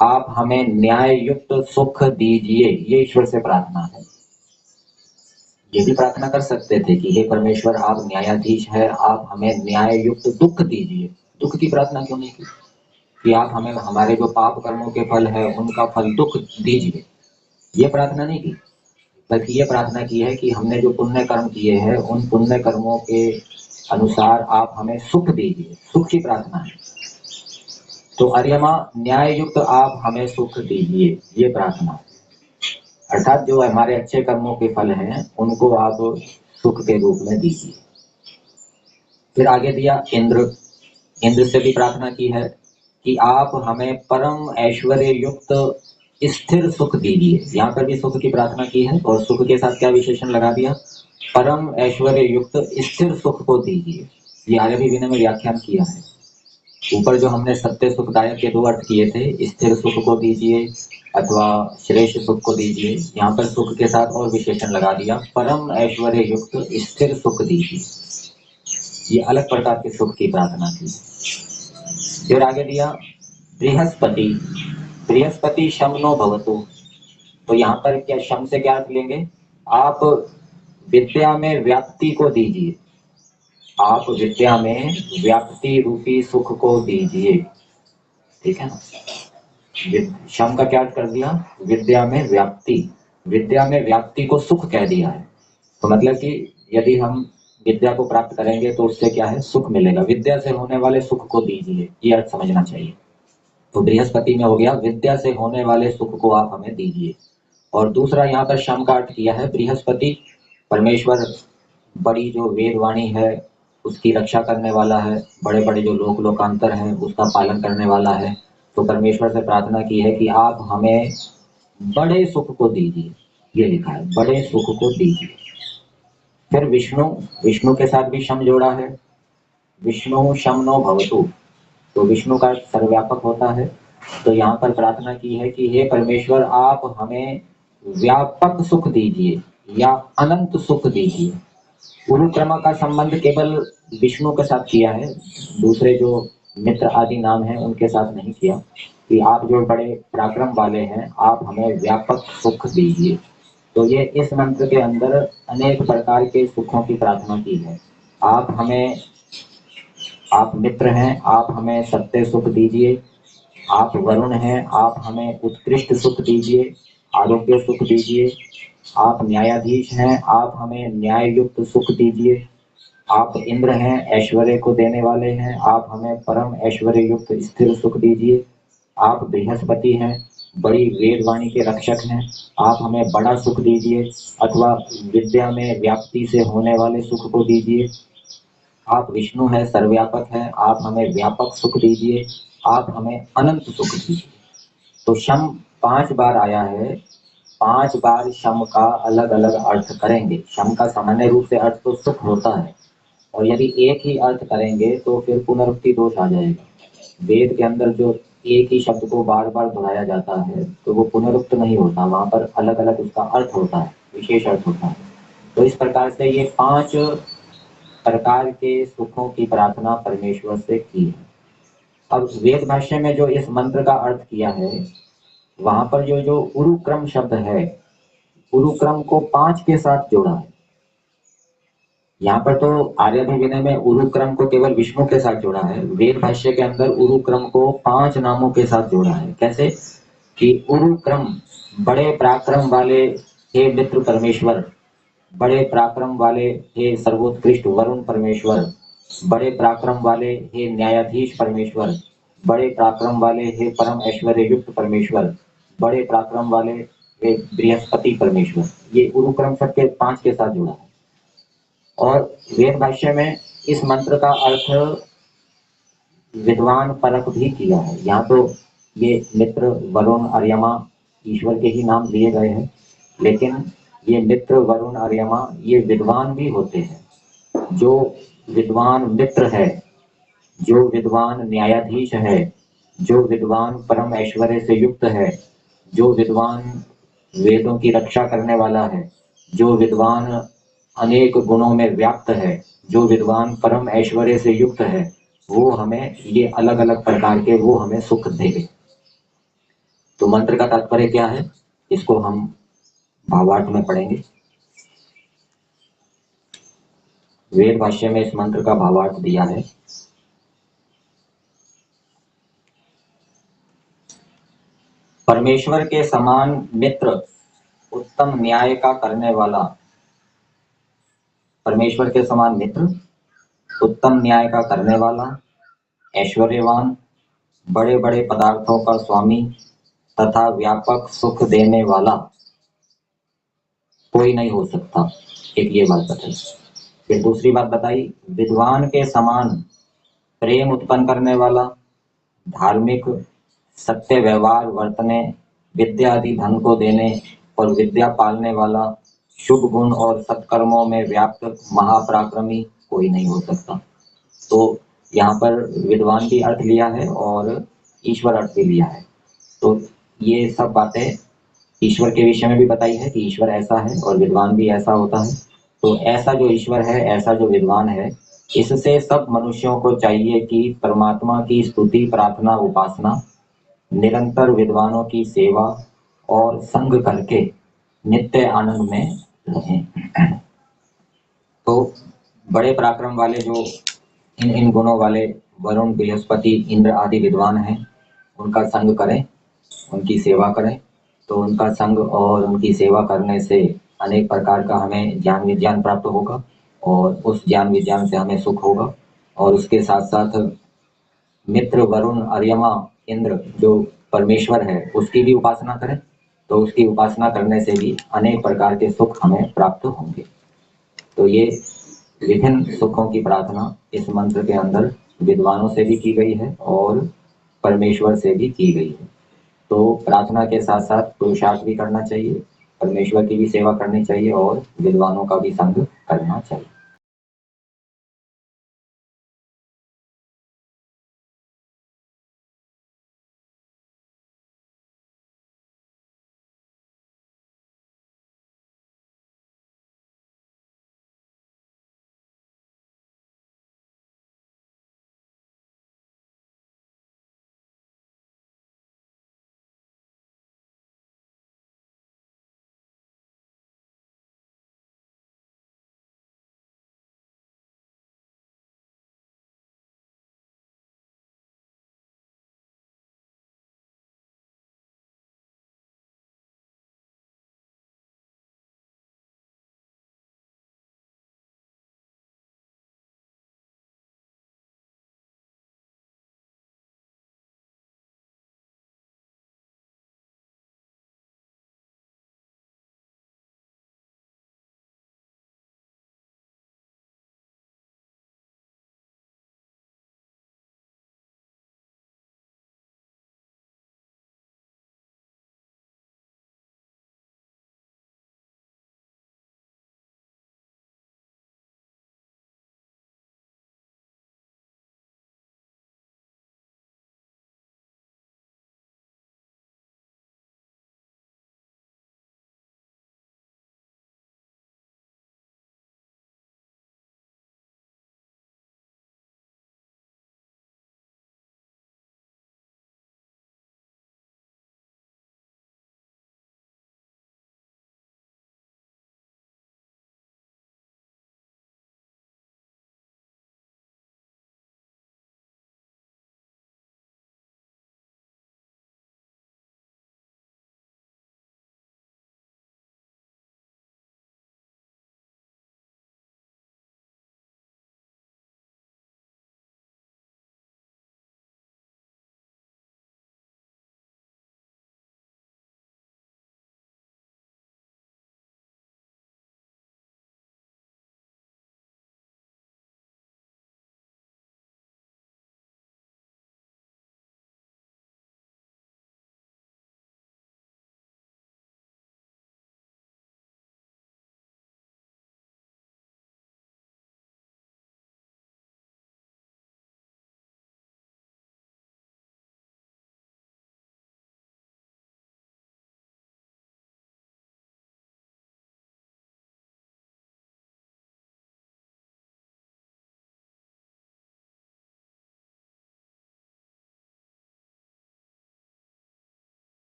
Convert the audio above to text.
आप हमें न्याय युक्त सुख दीजिए, ये ईश्वर से प्रार्थना है। ये भी प्रार्थना कर सकते थे कि हे परमेश्वर आप न्यायाधीश है, आप हमें न्याय युक्त दुख दीजिए। दुख की प्रार्थना क्यों नहीं की कि आप हमें हमारे जो पाप कर्मों के फल है उनका फल दुख दीजिए, ये प्रार्थना नहीं की। बल्कि ये प्रार्थना की है कि हमने जो पुण्य कर्म किए हैं उन पुण्य कर्मों के अनुसार आप हमें सुख दीजिए, सुख की प्रार्थना है। तो अर्यमा न्याय युक्त आप हमें सुख दीजिए, ये प्रार्थना है। अर्थात जो हमारे अच्छे कर्मों के फल हैं उनको आप सुख के रूप में दीजिए। फिर आगे दिया इंद्र, इंद्र से भी प्रार्थना की है कि आप हमें परम ऐश्वर्य युक्त स्थिर सुख दीजिए। यहाँ पर भी सुख की प्रार्थना की है और सुख के साथ क्या विशेषण लगा दिया, परम ऐश्वर्य युक्त स्थिर सुख को दीजिए। ये आगे भी विनय में व्याख्यान किया है। ऊपर जो हमने सत्य सुखदायक के दो अर्थ किए थे, स्थिर सुख को दीजिए अथवा श्रेष्ठ सुख को दीजिए, यहाँ पर सुख के साथ और विशेषण लगा दिया, परम ऐश्वर्य युक्त स्थिर सुख दीजिए। ये अलग प्रकार के सुख की प्रार्थना थी। फिर आगे दिया बृहस्पति, बृहस्पति शमनो भवतु। तो यहाँ पर क्या शम से क्या अर्थ लेंगे, आप विद्या में व्याप्ति को दीजिए, आप विद्या में व्याप्ति रूपी सुख को दीजिए। ठीक है ना, शम का क्या अर्थ कर दिया, विद्या में व्याप्ति, विद्या में व्याप्ति को सुख कह दिया है। तो मतलब कि यदि हम विद्या को प्राप्त करेंगे तो उससे क्या है, सुख मिलेगा। विद्या से होने वाले सुख को दीजिए, ये अर्थ समझना चाहिए। तो बृहस्पति में हो गया विद्या से होने वाले सुख को आप हमें दीजिए। और दूसरा यहाँ पर शम का अर्थ किया है, बृहस्पति परमेश्वर बड़ी जो वेदवाणी है उसकी रक्षा करने वाला है, बड़े बड़े जो लोकांतर है उसका पालन करने वाला है। तो परमेश्वर से प्रार्थना की है कि आप हमें बड़े सुख को दीजिए, ये लिखा है, बड़े सुख को दीजिए। फिर विष्णु, विष्णु के साथ भी शम जोड़ा है, विष्णु शमनो भवतु। तो विष्णु का सर्वव्यापक होता है। तो यहाँ पर प्रार्थना की है कि हे परमेश्वर आप हमें व्यापक सुख दीजिए या अनंत सुख दीजिए। गुरुक्रमा का संबंध केवल विष्णु के साथ किया है, दूसरे जो मित्र आदि नाम हैं उनके साथ नहीं किया, कि आप जो बड़े पराक्रम वाले हैं आप हमें व्यापक सुख दीजिए। तो ये इस मंत्र के अंदर अनेक प्रकार के सुखों की प्रार्थना की है। आप हमें, आप मित्र हैं, आप हमें सत्य सुख दीजिए। आप वरुण हैं, आप हमें उत्कृष्ट सुख दीजिए, आरोग्य सुख दीजिए। आप न्यायाधीश हैं, आप हमें न्याय युक्त सुख दीजिए। आप इंद्र हैं, ऐश्वर्य को देने वाले हैं, आप हमें परम ऐश्वर्य युक्त स्थिर सुख दीजिए। आप बृहस्पति हैं, बड़ी वेदवाणी के रक्षक हैं, आप हमें बड़ा सुख दीजिए अथवा विद्या में व्याप्ति से होने वाले सुख को दीजिए। आप विष्णु हैं, सर्वव्यापक हैं, आप हमें व्यापक सुख दीजिए, आप हमें अनंत सुख दीजिए। तो शम 5 बार आया है, 5 बार शम का अलग अलग अर्थ करेंगे। शम का सामान्य रूप से अर्थ तो सुख होता है, और यदि एक ही अर्थ करेंगे तो फिर पुनरुक्ति दोष आ जाएगा। वेद के अंदर जो एक ही शब्द को बार बार दोहराया जाता है तो वो पुनरुक्त नहीं होता, वहां पर अलग अलग उसका अर्थ होता है, विशेष अर्थ होता है। तो इस प्रकार से ये 5 प्रकार के सुखों की प्रार्थना परमेश्वर से की है। अब वेद भाष्य में जो इस मंत्र का अर्थ किया है वहां पर जो उरुक्रम शब्द है, उरुक्रम को 5 के साथ जोड़ा है। यहाँ पर तो आर्याभिविनय में उरुक्रम को केवल विष्णु के साथ जोड़ा है, वेद भाष्य के अंदर उरुक्रम को 5 नामों के साथ जोड़ा है। कैसे कि उरुक्रम बड़े पराक्रम वाले हे मित्र परमेश्वर, बड़े पराक्रम वाले हे सर्वोत्कृष्ट वरुण परमेश्वर, बड़े पराक्रम वाले हे न्यायाधीश परमेश्वर, बड़े पराक्रम वाले हे परम ऐश्वर्य युक्त परमेश्वर, बड़े पराक्रम वाले हे बृहस्पति परमेश्वर। ये उरुक्रम शब्द के 5 के साथ जुड़ा है। और वेद भाष्य में इस मंत्र का अर्थ विद्वान परक भी किया है। यहाँ तो ये मित्र वरुण अर्यमा ईश्वर के ही नाम लिए गए हैं, लेकिन ये मित्र वरुण अर्यमा ये विद्वान भी होते हैं। जो विद्वान मित्र है, जो विद्वान न्यायाधीश है, जो विद्वान परम ऐश्वर्य से युक्त है, जो विद्वान वेदों की रक्षा करने वाला है, जो विद्वान अनेक गुणों में व्याप्त है, जो विद्वान परम ऐश्वर्य से युक्त है, वो हमें ये अलग अलग प्रकार के वो हमें सुख देंगे। मंत्र का तात्पर्य क्या है, इसको हम भावार्थ में पढ़ेंगे। वेद भाष्य में इस मंत्र का भावार्थ दिया है। परमेश्वर के समान मित्र, उत्तम न्याय का करने वाला। परमेश्वर के समान मित्र, उत्तम न्याय का करने वाला, ऐश्वर्यवान, बड़े बड़े पदार्थों का स्वामी तथा व्यापक सुख देने वाला कोई नहीं हो सकता। एक ये बात बताई। फिर दूसरी बात बताई, विद्वान के समान प्रेम उत्पन्न करने वाला, धार्मिक, सत्य व्यवहार वर्तने, विद्या आदि धन को देने और विद्या पालने वाला, शुभ गुण और सत्कर्मों में व्याप्त महापराक्रमी कोई नहीं हो सकता। तो यहाँ पर विद्वान भी अर्थ लिया है और ईश्वर अर्थ भी लिया है। तो ये सब बातें ईश्वर के विषय में भी बताई है कि ईश्वर ऐसा है और विद्वान भी ऐसा होता है। तो ऐसा जो ईश्वर है, ऐसा जो विद्वान है, इससे सब मनुष्यों को चाहिए कि परमात्मा की स्तुति, प्रार्थना, उपासना, निरंतर विद्वानों की सेवा और संग करके नित्य आनंद में रहें। तो बड़े पराक्रम वाले जो इन गुणों वाले वरुण, बृहस्पति, इंद्र आदि विद्वान हैं, उनका संग करें, उनकी सेवा करें। तो उनका संग और उनकी सेवा करने से अनेक प्रकार का हमें ज्ञान विज्ञान प्राप्त होगा और उस ज्ञान विज्ञान से हमें सुख होगा। और उसके साथ साथ मित्र वरुण, अर्यमा, इंद्र जो परमेश्वर है, उसकी भी उपासना करें। तो उसकी उपासना करने से भी अनेक प्रकार के सुख हमें प्राप्त होंगे। तो ये विभिन्न सुखों की प्रार्थना इस मंत्र के अंदर विद्वानों से भी की गई है और परमेश्वर से भी की गई है। तो प्रार्थना के साथ साथ पुरुषार्थ भी करना चाहिए, परमेश्वर की भी सेवा करनी चाहिए और विद्वानों का भी संग करना चाहिए।